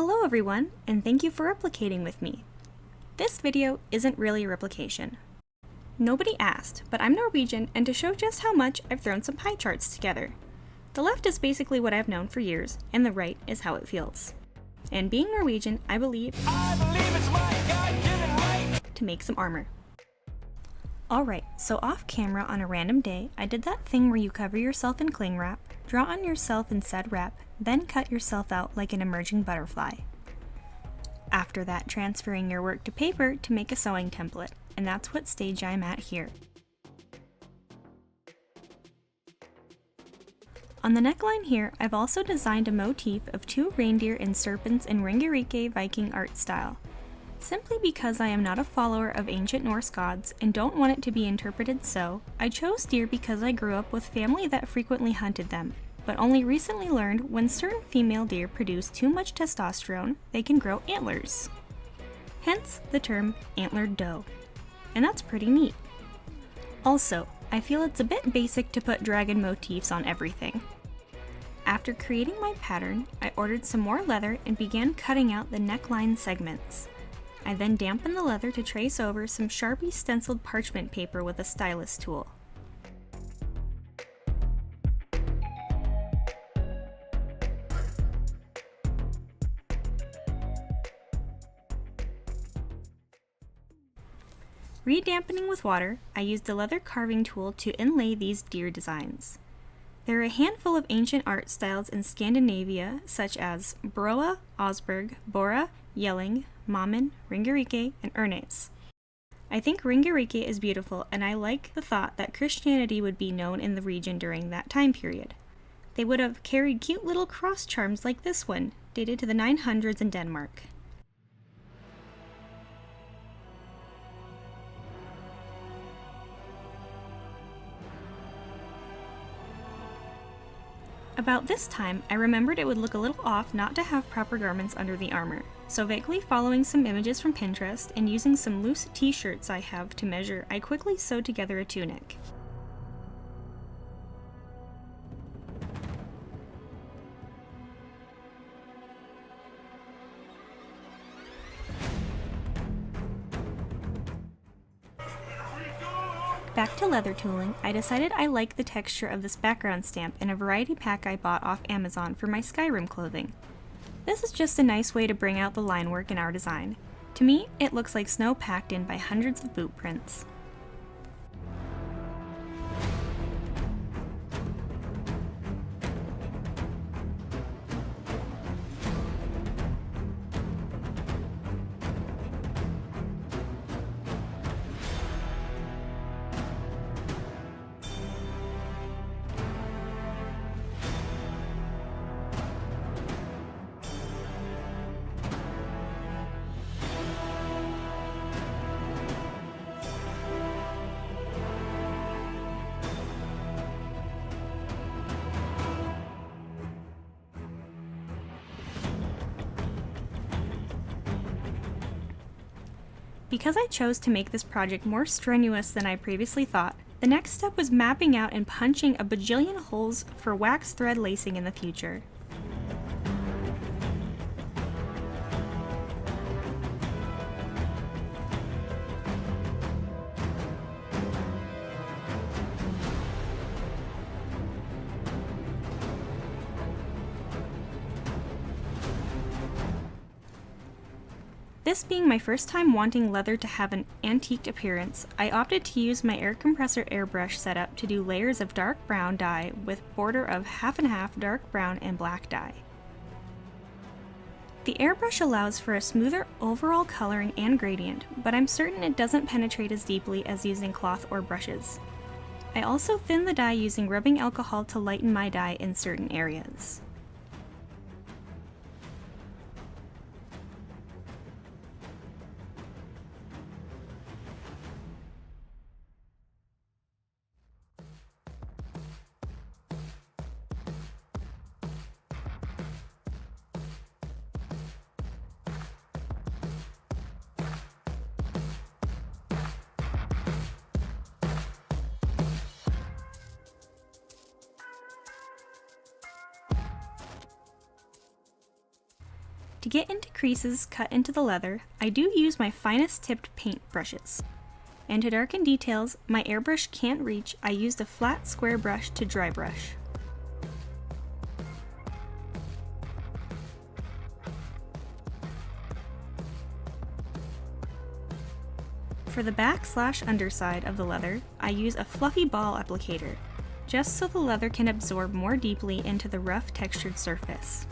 Hello everyone, and thank you for replicating with me. This video isn't really a replication. Nobody asked, but I'm Norwegian, and to show just how much, I've thrown some pie charts together. The left is basically what I've known for years, and the right is how it feels. And being Norwegian, I believe it's my God-given right to make some armor. Alright, so off camera on a random day, I did that thing where you cover yourself in cling wrap, draw on yourself in said wrap, then cut yourself out like an emerging butterfly. After that, transferring your work to paper to make a sewing template, and that's what stage I'm at here. On the neckline here, I've also designed a motif of two reindeer and serpents in Ringerike Viking art style. Simply because I am not a follower of ancient Norse gods and don't want it to be interpreted so, I chose deer because I grew up with family that frequently hunted them, but only recently learned when certain female deer produce too much testosterone, they can grow antlers. Hence the term antlered doe. And that's pretty neat. Also, I feel it's a bit basic to put dragon motifs on everything. After creating my pattern, I ordered some more leather and began cutting out the neckline segments. I then dampened the leather to trace over some Sharpie stenciled parchment paper with a stylus tool. Redampening with water, I used a leather carving tool to inlay these deer designs. There are a handful of ancient art styles in Scandinavia, such as Broa, Osberg, Bora, Yelling, Mammen, Ringerike, and Ørnes. I think Ringerike is beautiful, and I like the thought that Christianity would be known in the region during that time period. They would have carried cute little cross charms like this one, dated to the 900s in Denmark. About this time, I remembered it would look a little off not to have proper garments under the armor, so vaguely following some images from Pinterest and using some loose t-shirts I have to measure, I quickly sewed together a tunic. Back to leather tooling, I decided I like the texture of this background stamp in a variety pack I bought off Amazon for my Skyrim clothing. This is just a nice way to bring out the line work in our design. To me, it looks like snow packed in by hundreds of boot prints. Because I chose to make this project more strenuous than I previously thought, the next step was mapping out and punching a bajillion holes for wax thread lacing in the future. This being my first time wanting leather to have an antiqued appearance, I opted to use my air compressor airbrush setup to do layers of dark brown dye with border of half and half dark brown and black dye. The airbrush allows for a smoother overall coloring and gradient, but I'm certain it doesn't penetrate as deeply as using cloth or brushes. I also thin the dye using rubbing alcohol to lighten my dye in certain areas. To get into creases cut into the leather, I do use my finest tipped paint brushes. And to darken details my airbrush can't reach, I used a flat square brush to dry brush. For the back/underside of the leather, I use a fluffy ball applicator, just so the leather can absorb more deeply into the rough textured surface.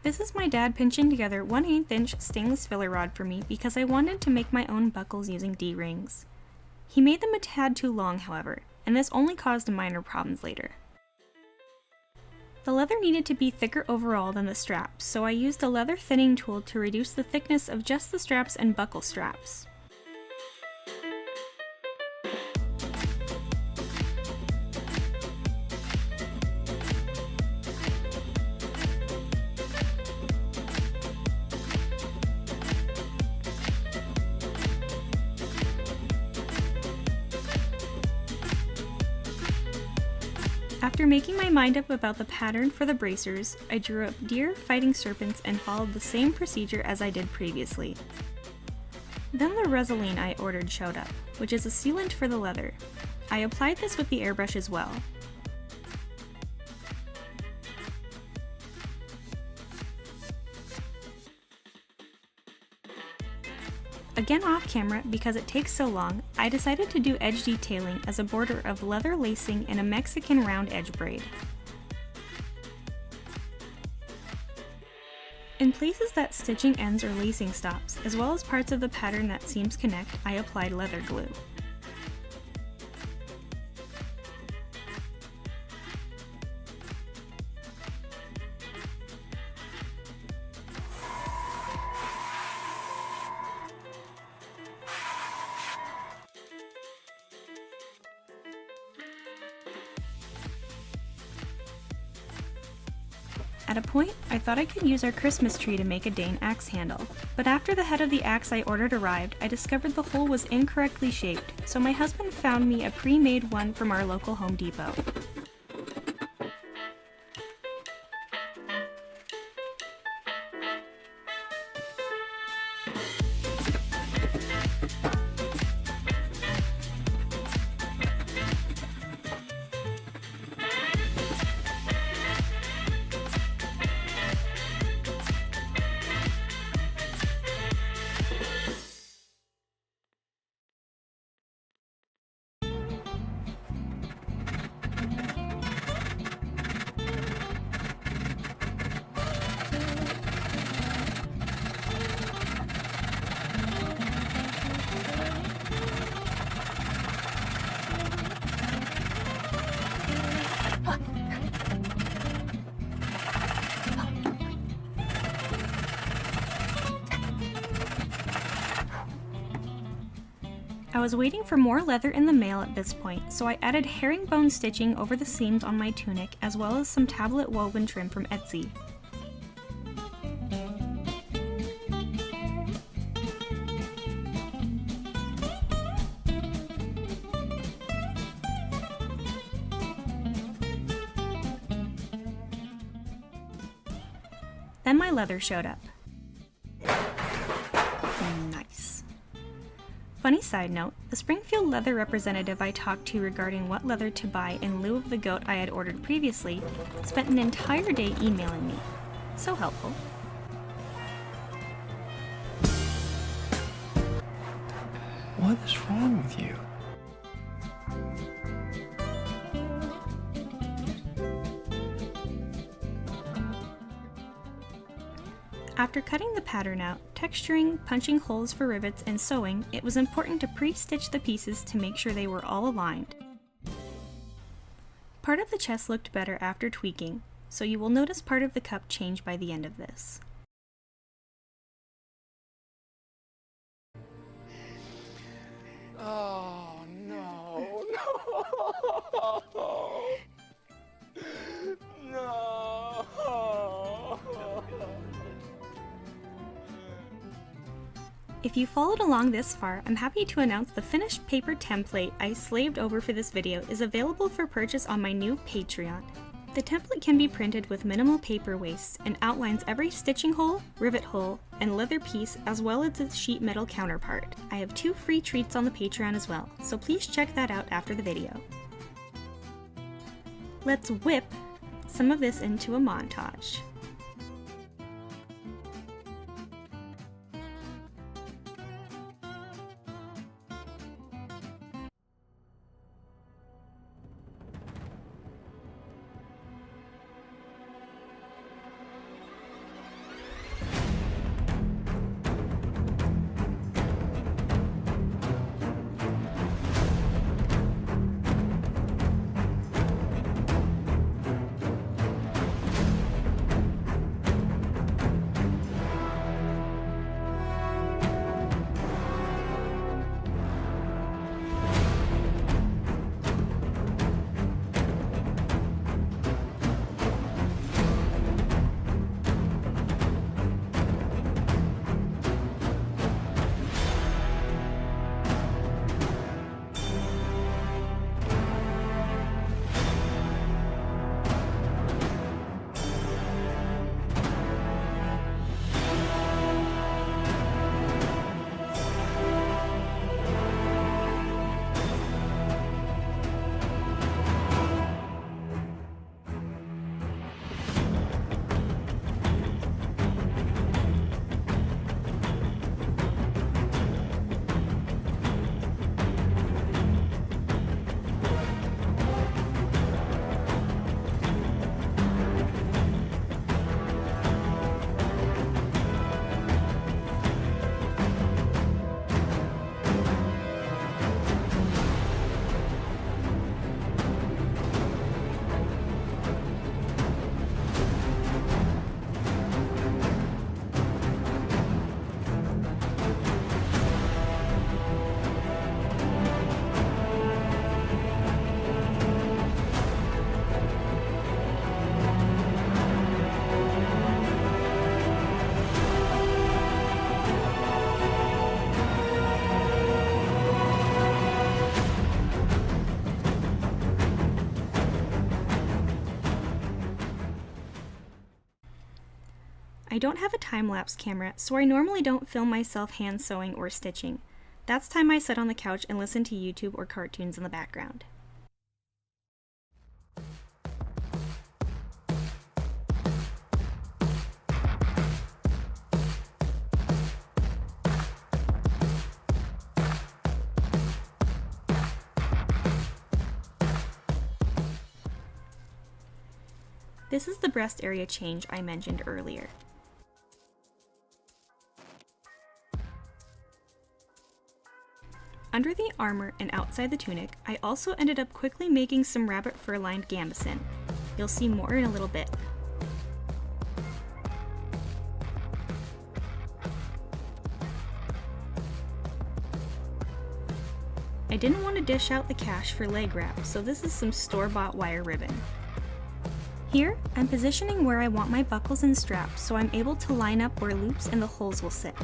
This is my dad pinching together 1/8 inch stainless filler rod for me because I wanted to make my own buckles using D-rings. He made them a tad too long, however, and this only caused minor problems later. The leather needed to be thicker overall than the straps, so I used a leather thinning tool to reduce the thickness of just the straps and buckle straps. After making my mind up about the pattern for the bracers, I drew up deer fighting serpents and followed the same procedure as I did previously. Then the Resolene I ordered showed up, which is a sealant for the leather. I applied this with the airbrush as well. Again off camera, because it takes so long, I decided to do edge detailing as a border of leather lacing and a Mexican round edge braid. In places that stitching ends or lacing stops, as well as parts of the pattern that seams connect, I applied leather glue. At a point, I thought I could use our Christmas tree to make a Dane axe handle, but after the head of the axe I ordered arrived, I discovered the hole was incorrectly shaped, so my husband found me a pre-made one from our local Home Depot. I was waiting for more leather in the mail at this point, so I added herringbone stitching over the seams on my tunic as well as some tablet woven trim from Etsy. Then my leather showed up. Nice. Funny side note, the Springfield leather representative I talked to regarding what leather to buy in lieu of the goat I had ordered previously spent an entire day emailing me. So helpful. What is wrong with you? After cutting the pattern out, texturing, punching holes for rivets, and sewing, it was important to pre-stitch the pieces to make sure they were all aligned. Part of the chest looked better after tweaking, so you will notice part of the cup change by the end of this. Oh, no, no, no. If you followed along this far, I'm happy to announce the finished paper template I slaved over for this video is available for purchase on my new Patreon. The template can be printed with minimal paper waste and outlines every stitching hole, rivet hole, and leather piece as well as its sheet metal counterpart. I have 2 free treats on the Patreon as well, so please check that out after the video. Let's whip some of this into a montage. I don't have a time-lapse camera, so I normally don't film myself hand sewing or stitching. That's time I sit on the couch and listen to YouTube or cartoons in the background. This is the breast area change I mentioned earlier. Under the armor and outside the tunic, I also ended up quickly making some rabbit fur-lined gambeson. You'll see more in a little bit. I didn't want to dish out the cash for leg wrap, so this is some store-bought wire ribbon. Here, I'm positioning where I want my buckles and straps so I'm able to line up where loops and the holes will sit.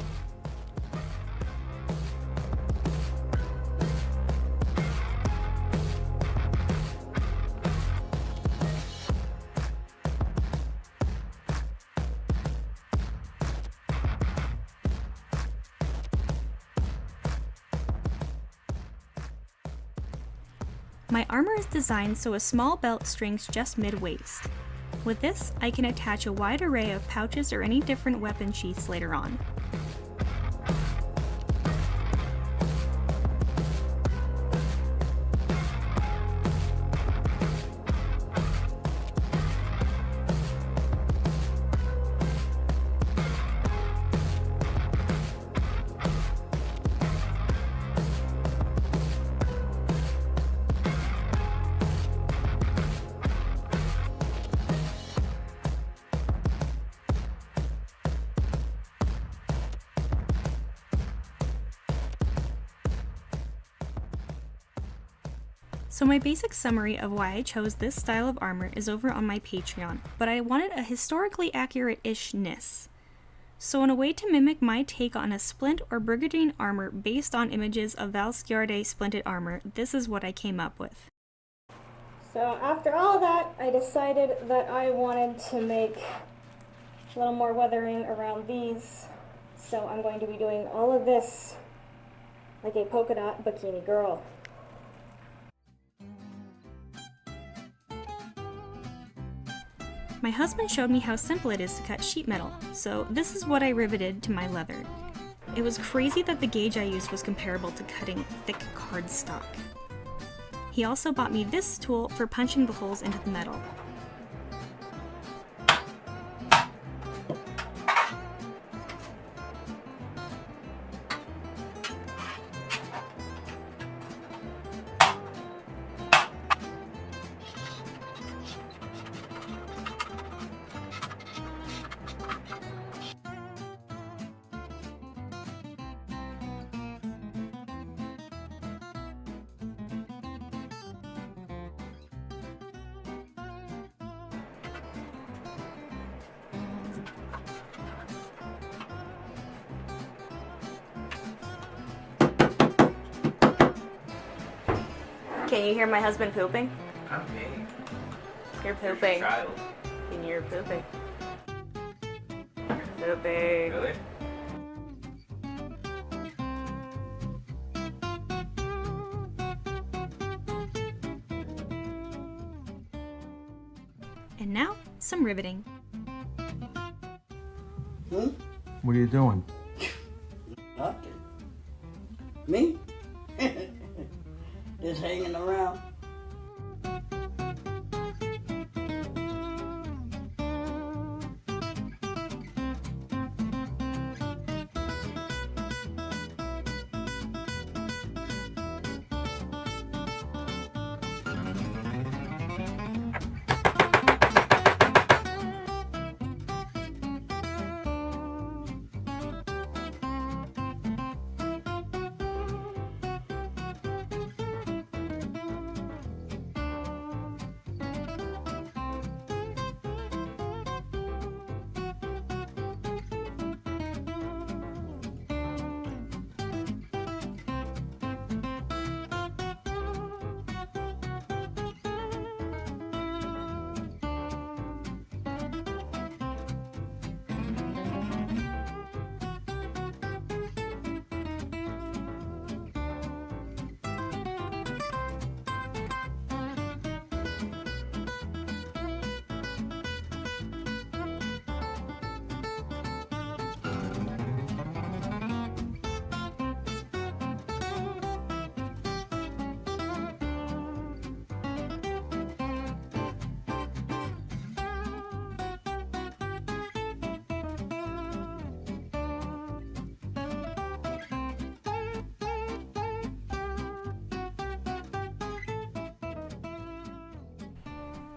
My armor is designed so a small belt strings just mid-waist. With this, I can attach a wide array of pouches or any different weapon sheaths later on. So my basic summary of why I chose this style of armor is over on my Patreon, but I wanted a historically accurate-ishness. So in a way to mimic my take on a splint or brigandine armor based on images of Valsgarde splinted armor, this is what I came up with. So after all that, I decided that I wanted to make a little more weathering around these. So I'm going to be doing all of this like a polka dot bikini girl. My husband showed me how simple it is to cut sheet metal, so this is what I riveted to my leather. It was crazy that the gauge I used was comparable to cutting thick cardstock. He also bought me this tool for punching the holes into the metal. Can you hear my husband pooping? Okay. You're pooping. Child. And you're pooping. Pooping. Really? And now, some riveting. What are you doing? Nothing. Me? Just hanging around.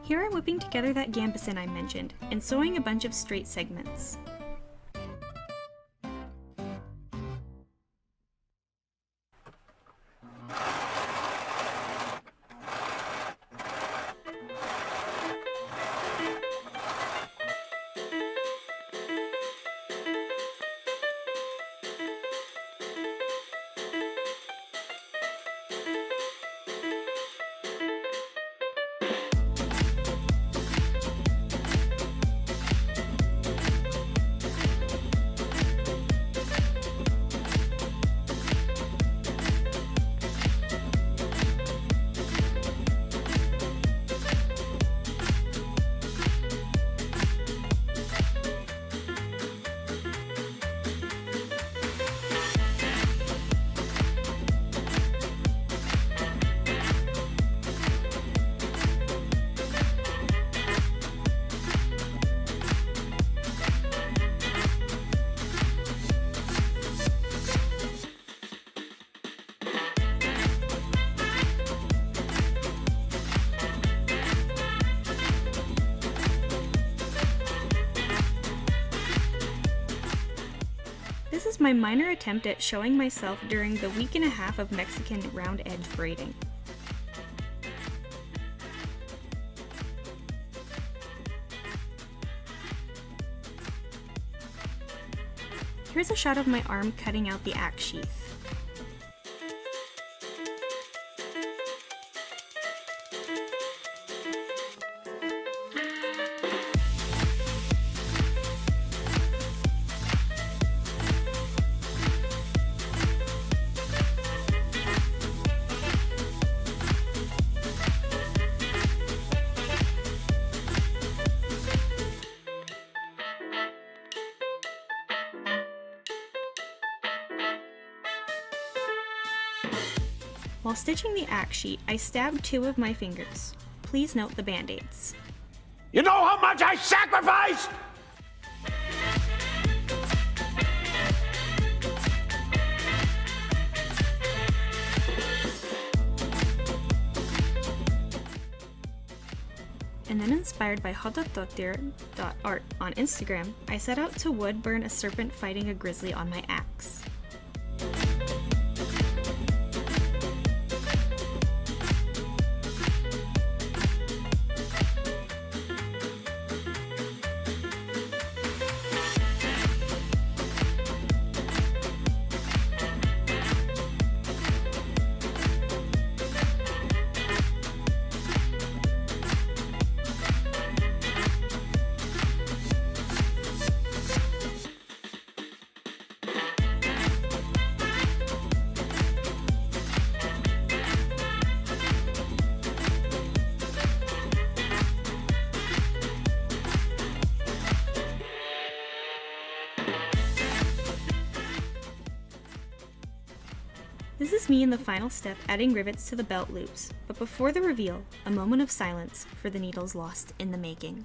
Here I'm whipping together that gambeson I mentioned, and sewing a bunch of straight segments. is my minor attempt at showing myself during the week and a half of Mexican round edge braiding. Here's a shot of my arm cutting out the axe sheath. While stitching the axe sheet, I stabbed 2 of my fingers. Please note the band-aids. You know how much I sacrificed? And then, inspired by hotatotir.art on Instagram, I set out to wood burn a serpent fighting a grizzly on my axe. This is me in the final step, adding rivets to the belt loops, but before the reveal, a moment of silence for the needles lost in the making.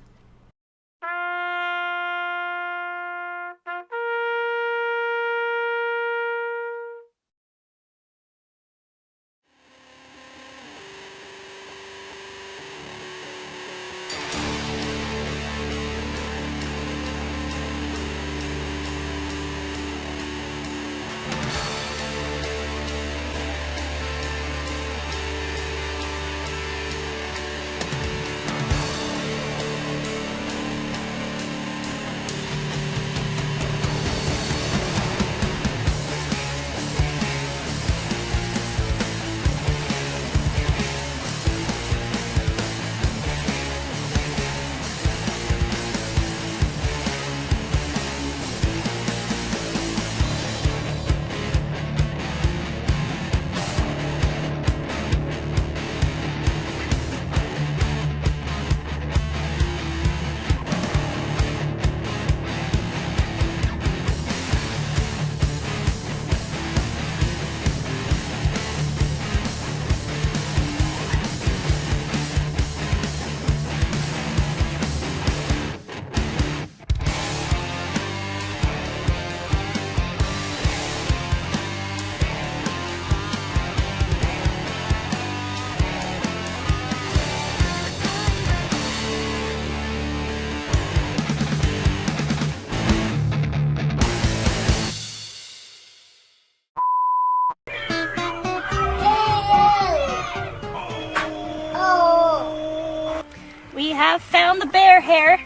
We have found the bear hair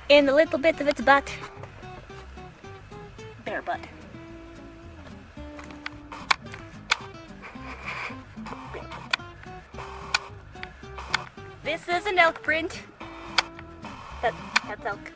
in a little bit of its butt. Bear butt. This is an elk print. That's elk.